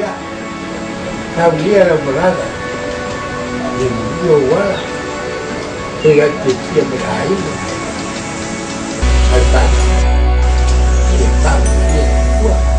ya tabia la brada ndio wala ila kitia mrai hata kita kuwa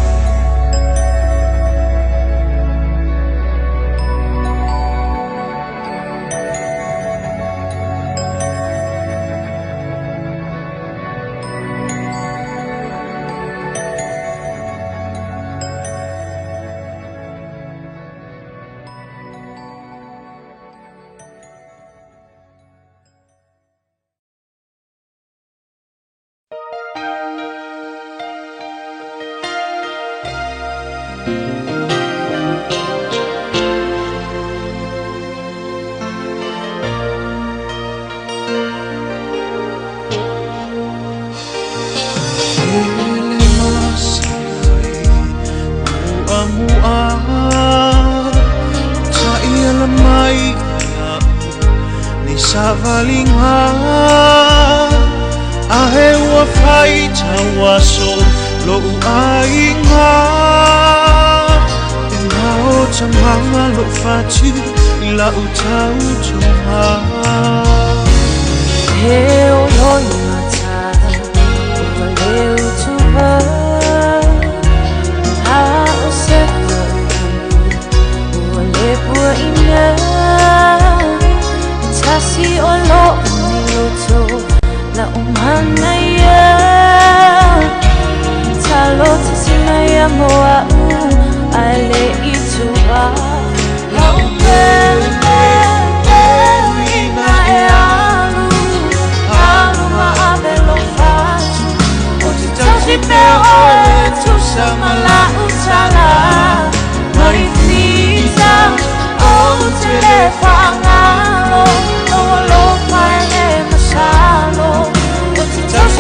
Savalinga ahewa faita waso lo ainga engao tamanga lo fatu ila utau tonga heo loi mata uwale utuba ha oseka uwale pua ina Tasi olo niluto la umana ya talo tasina ya moa ale ituwa la umene ina alu maabelo fatu otitasi peo tu sama la utala marifita o telefanga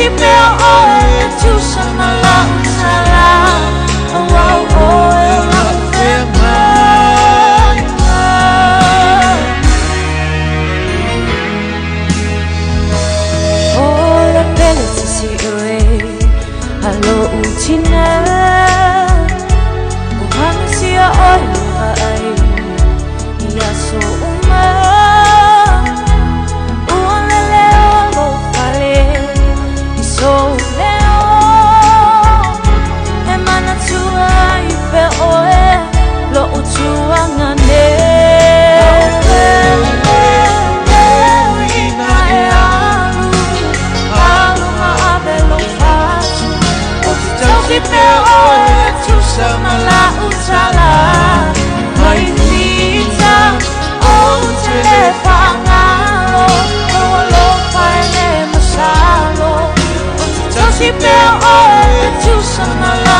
She fell on to some long time. Oh, la belle to see you. Hello, Utina. Ohana see your oil. Yes, so sama la utala marifita o telefangalo lo paile masalo tosi peo o tu sama la